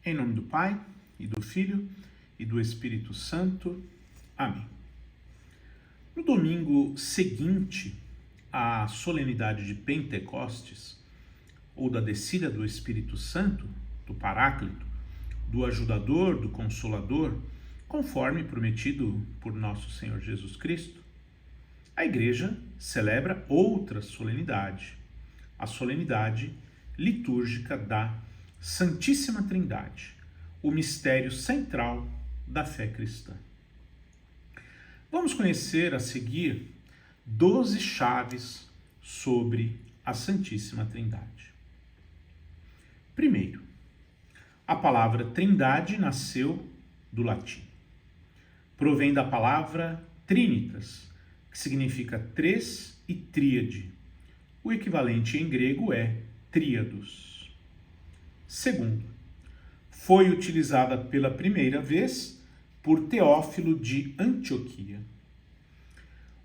Em nome do Pai, e do Filho, e do Espírito Santo. Amém. No domingo seguinte à solenidade de Pentecostes, ou da descida do Espírito Santo, do Paráclito, do Ajudador, do Consolador, conforme prometido por nosso Senhor Jesus Cristo, a Igreja celebra outra solenidade, a solenidade litúrgica da Santíssima Trindade, o mistério central da fé cristã. Vamos conhecer a seguir 12 chaves sobre a Santíssima Trindade. Primeiro, a palavra Trindade nasceu do latim. Provém da palavra trinitas, que significa três e tríade. O equivalente em grego é tríados. Segundo, foi utilizada pela primeira vez por Teófilo de Antioquia.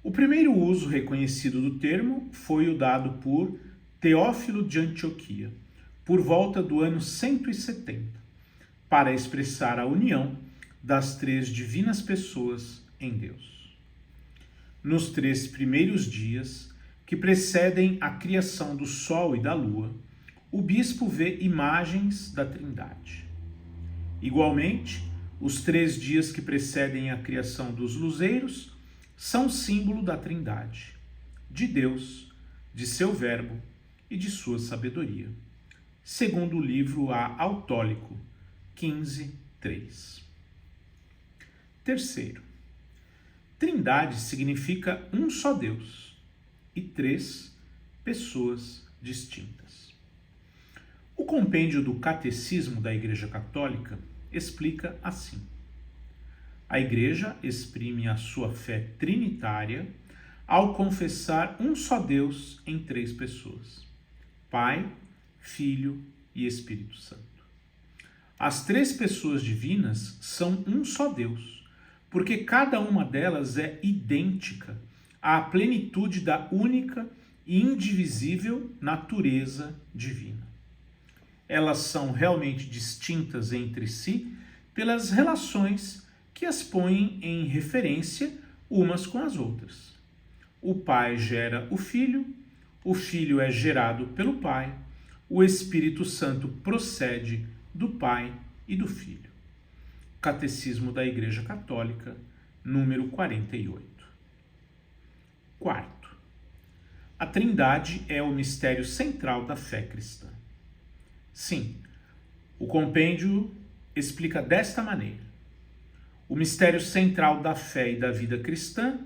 O primeiro uso reconhecido do termo foi o dado por Teófilo de Antioquia, por volta do ano 170, para expressar a união das três divinas pessoas em Deus. Nos 3 primeiros dias que precedem a criação do Sol e da Lua, o bispo vê imagens da Trindade. Igualmente, os 3 dias que precedem a criação dos luzeiros são símbolo da Trindade, de Deus, de seu Verbo e de sua sabedoria, segundo o livro A Autólico 15:3. Terceiro, Trindade significa um só Deus e 3 pessoas distintas. O compêndio do Catecismo da Igreja Católica explica assim: a Igreja exprime a sua fé trinitária ao confessar um só Deus em 3 pessoas: Pai, Filho e Espírito Santo. As 3 pessoas divinas são um só Deus, porque cada uma delas é idêntica à plenitude da única e indivisível natureza divina. Elas são realmente distintas entre si pelas relações que as põem em referência umas com as outras. O Pai gera o Filho é gerado pelo Pai, o Espírito Santo procede do Pai e do Filho. Catecismo da Igreja Católica, número 48. Quarto, a Trindade é o mistério central da fé cristã. Sim, o compêndio explica desta maneira: o mistério central da fé e da vida cristã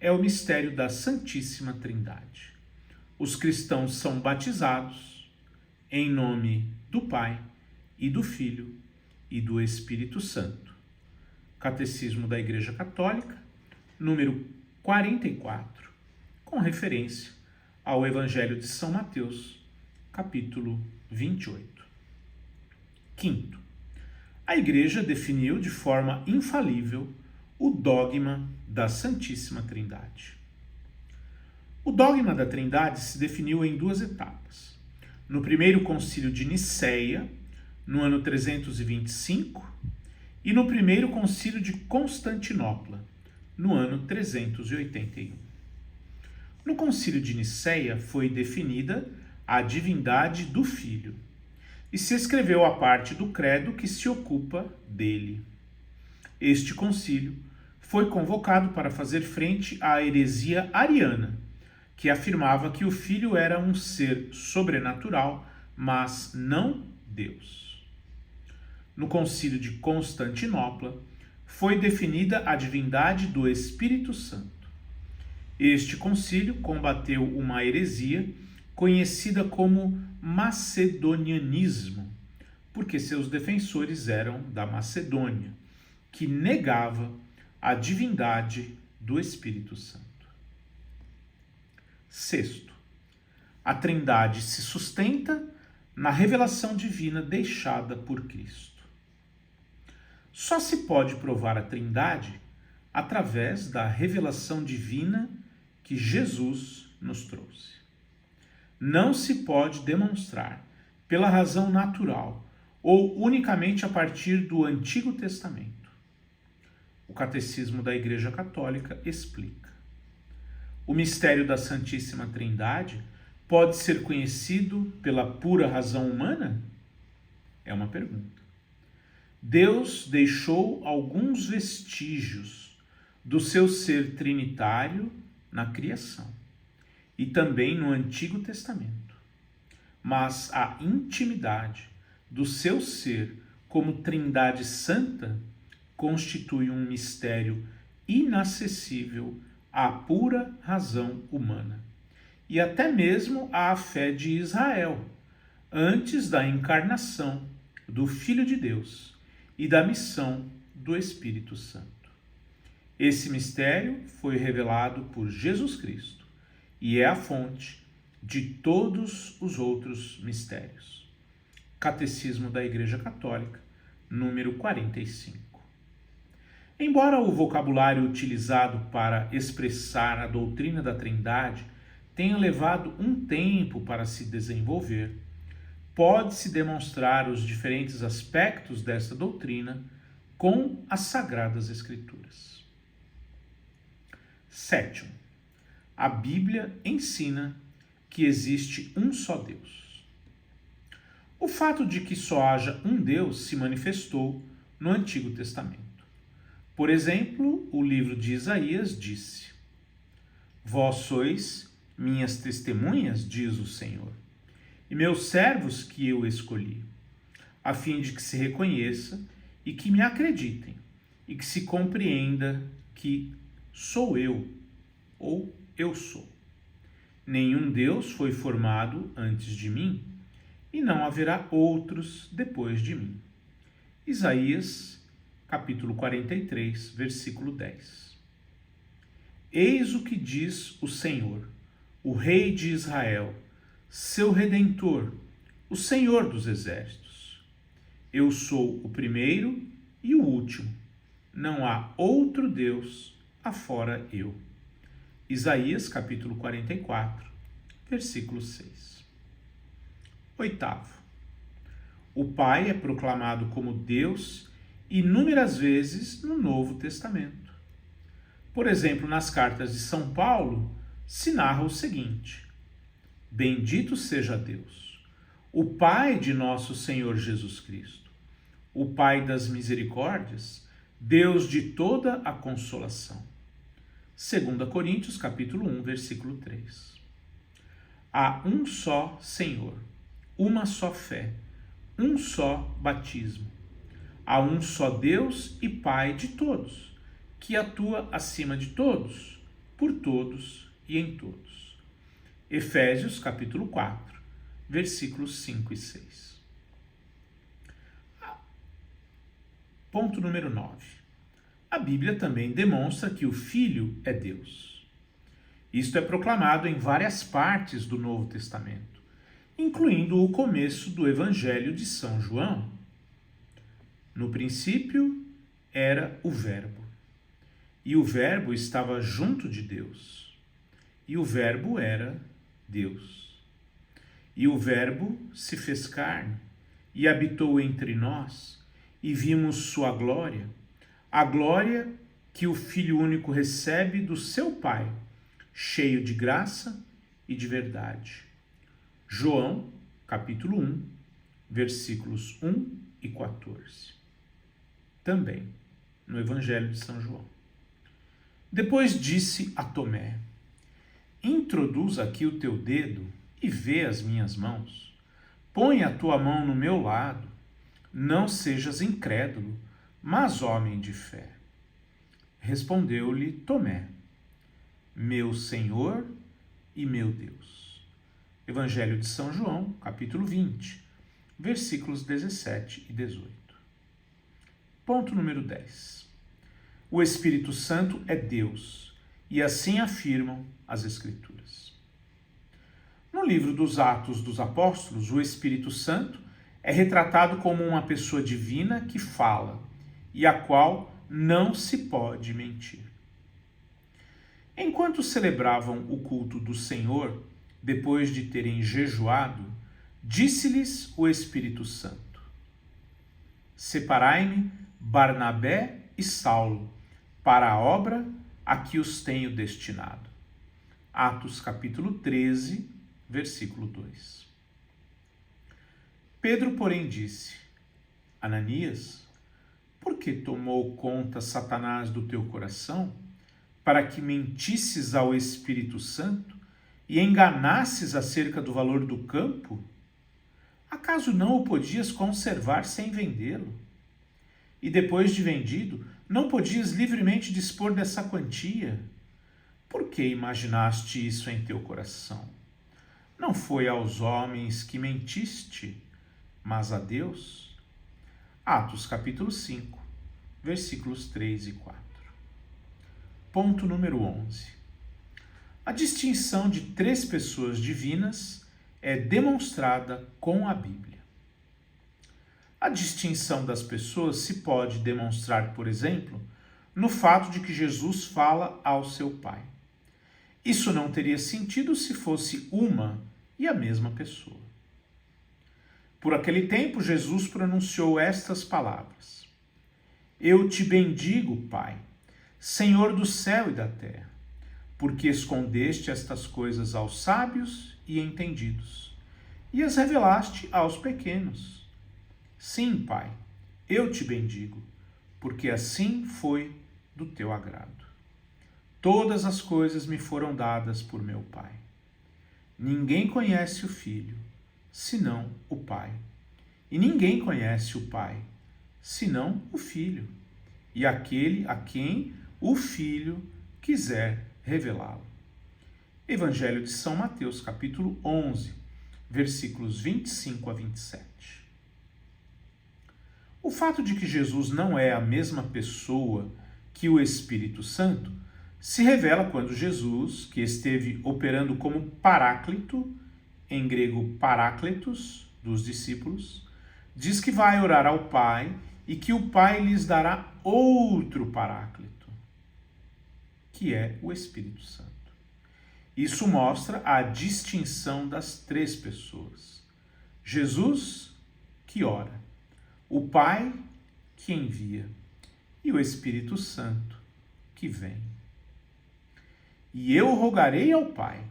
é o mistério da Santíssima Trindade. Os cristãos são batizados em nome do Pai e do Filho e do Espírito Santo. Catecismo da Igreja Católica, número 44, com referência ao Evangelho de São Mateus, capítulo 28. Quinto, a Igreja definiu de forma infalível o dogma da Santíssima Trindade. O dogma da Trindade se definiu em 2 etapas. No primeiro concílio de Nicéia, no ano 325, e no primeiro concílio de Constantinopla, no ano 381. No concílio de Nicéia foi definida a divindade do Filho, e se escreveu a parte do credo que se ocupa dele. Este concílio foi convocado para fazer frente à heresia ariana, que afirmava que o Filho era um ser sobrenatural, mas não Deus. No concílio de Constantinopla foi definida a divindade do Espírito Santo. Este concílio combateu uma heresia conhecida como macedonianismo, porque seus defensores eram da Macedônia, que negava a divindade do Espírito Santo. Sexto, a Trindade se sustenta na revelação divina deixada por Cristo. Só se pode provar a Trindade através da revelação divina que Jesus nos trouxe. Não se pode demonstrar, pela razão natural ou unicamente a partir do Antigo Testamento? O Catecismo da Igreja Católica explica. O mistério da Santíssima Trindade pode ser conhecido pela pura razão humana? É uma pergunta. Deus deixou alguns vestígios do seu ser trinitário na criação e também no Antigo Testamento. Mas a intimidade do seu ser como Trindade Santa constitui um mistério inacessível à pura razão humana e até mesmo à fé de Israel, antes da encarnação do Filho de Deus e da missão do Espírito Santo. Esse mistério foi revelado por Jesus Cristo e é a fonte de todos os outros mistérios. Catecismo da Igreja Católica, número 45. Embora o vocabulário utilizado para expressar a doutrina da Trindade tenha levado um tempo para se desenvolver, pode-se demonstrar os diferentes aspectos desta doutrina com as Sagradas Escrituras. 7. A Bíblia ensina que existe um só Deus. O fato de que só haja um Deus se manifestou no Antigo Testamento. Por exemplo, o livro de Isaías disse: Vós sois minhas testemunhas, diz o Senhor, e meus servos que eu escolhi, a fim de que se reconheça e que me acreditem, e que se compreenda que sou eu, ou eu sou. Nenhum Deus foi formado antes de mim, e não haverá outros depois de mim. Isaías, capítulo 43, versículo 10. Eis o que diz o Senhor, o Rei de Israel, seu Redentor, o Senhor dos Exércitos. Eu sou o primeiro e o último. Não há outro Deus afora eu. Isaías, capítulo 44, versículo 6. 8. O Pai é proclamado como Deus inúmeras vezes no Novo Testamento. Por exemplo, nas cartas de São Paulo, se narra o seguinte: Bendito seja Deus, o Pai de nosso Senhor Jesus Cristo, o Pai das misericórdias, Deus de toda a consolação. 2 Coríntios, capítulo 1, versículo 3. Há um só Senhor, uma só fé, um só batismo. Há um só Deus e Pai de todos, que atua acima de todos, por todos e em todos. Efésios, capítulo 4, versículos 5 e 6. Ponto número 9. A Bíblia também demonstra que o Filho é Deus. Isto é proclamado em várias partes do Novo Testamento, incluindo o começo do Evangelho de São João. No princípio era o Verbo, e o Verbo estava junto de Deus, e o Verbo era Deus. E o Verbo se fez carne e habitou entre nós, e vimos sua glória, a glória que o Filho único recebe do seu Pai, cheio de graça e de verdade. João, capítulo 1, versículos 1 e 14. Também no Evangelho de São João. Depois disse a Tomé: Introduz aqui o teu dedo e vê as minhas mãos. Põe a tua mão no meu lado. Não sejas incrédulo, mas homem de fé. Respondeu-lhe Tomé: Meu Senhor e meu Deus. Evangelho de São João, capítulo 20, versículos 17 e 18. Ponto número 10. O Espírito Santo é Deus, e assim afirmam as Escrituras. No livro dos Atos dos Apóstolos, o Espírito Santo é retratado como uma pessoa divina que fala e a qual não se pode mentir. Enquanto celebravam o culto do Senhor, depois de terem jejuado, disse-lhes o Espírito Santo: separai-me Barnabé e Saulo para a obra a que os tenho destinado. Atos capítulo 13, versículo 2. Pedro, porém, disse: Ananias, por que tomou conta Satanás do teu coração, para que mentisses ao Espírito Santo e enganasses acerca do valor do campo? Acaso não o podias conservar sem vendê-lo? E depois de vendido, não podias livremente dispor dessa quantia? Por que imaginaste isso em teu coração? Não foi aos homens que mentiste, mas a Deus. Atos capítulo 5, versículos 3 e 4. Ponto número 11. A distinção de três pessoas divinas é demonstrada com a Bíblia. A distinção das pessoas se pode demonstrar, por exemplo, no fato de que Jesus fala ao seu Pai. Isso não teria sentido se fosse uma e a mesma pessoa. Por aquele tempo, Jesus pronunciou estas palavras: Eu te bendigo, Pai, Senhor do céu e da terra, porque escondeste estas coisas aos sábios e entendidos, e as revelaste aos pequenos. Sim, Pai, eu te bendigo, porque assim foi do teu agrado. Todas as coisas me foram dadas por meu Pai. Ninguém conhece o Filho, senão o Pai. E ninguém conhece o Pai, senão o Filho, e aquele a quem o Filho quiser revelá-lo. Evangelho de São Mateus, capítulo 11, versículos 25 a 27. O fato de que Jesus não é a mesma pessoa que o Espírito Santo se revela quando Jesus, que esteve operando como paráclito, em grego parácletos, dos discípulos, diz que vai orar ao Pai e que o Pai lhes dará outro paráclito, que é o Espírito Santo. Isso mostra a distinção das três pessoas. Jesus, que ora, o Pai, que envia, e o Espírito Santo, que vem. E eu rogarei ao Pai,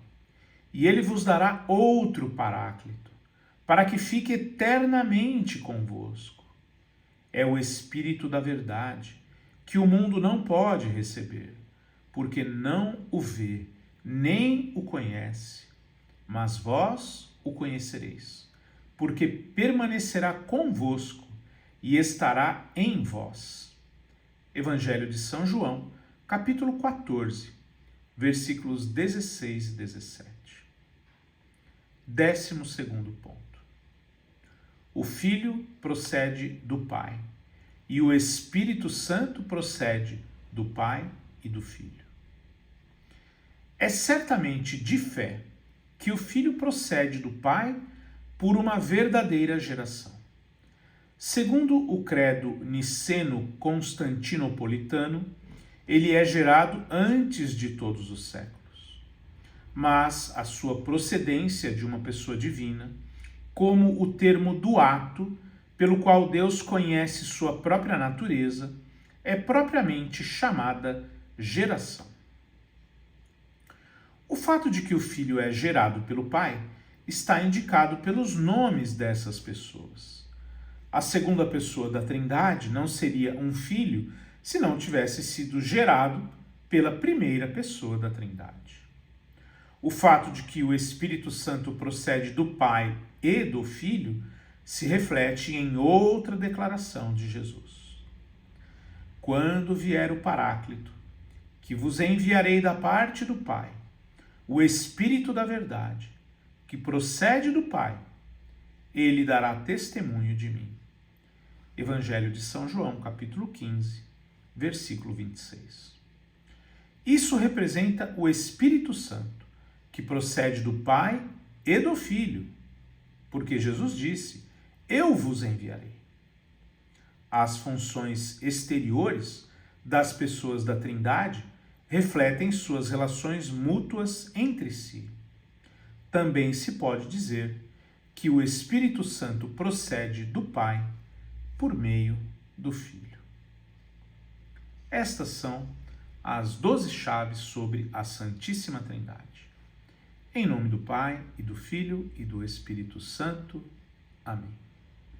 e ele vos dará outro paráclito, para que fique eternamente convosco. É o Espírito da verdade, que o mundo não pode receber, porque não o vê, nem o conhece, mas vós o conhecereis, porque permanecerá convosco e estará em vós. Evangelho de São João, capítulo 14, versículos 16 e 17. 12º ponto. O Filho procede do Pai, e o Espírito Santo procede do Pai e do Filho. É certamente de fé que o Filho procede do Pai por uma verdadeira geração. Segundo o credo niceno-constantinopolitano, ele é gerado antes de todos os séculos. Mas a sua procedência de uma pessoa divina, como o termo do ato pelo qual Deus conhece sua própria natureza, é propriamente chamada geração. O fato de que o Filho é gerado pelo Pai está indicado pelos nomes dessas pessoas. A segunda pessoa da Trindade não seria um filho se não tivesse sido gerado pela primeira pessoa da Trindade. O fato de que o Espírito Santo procede do Pai e do Filho se reflete em outra declaração de Jesus. Quando vier o Paráclito, que vos enviarei da parte do Pai, o Espírito da verdade, que procede do Pai, ele dará testemunho de mim. Evangelho de São João, capítulo 15, versículo 26. Isso representa o Espírito Santo, que procede do Pai e do Filho, porque Jesus disse: eu vos enviarei. As funções exteriores das pessoas da Trindade refletem suas relações mútuas entre si. Também se pode dizer que o Espírito Santo procede do Pai por meio do Filho. Estas são as 12 chaves sobre a Santíssima Trindade. Em nome do Pai, e do Filho, e do Espírito Santo. Amém.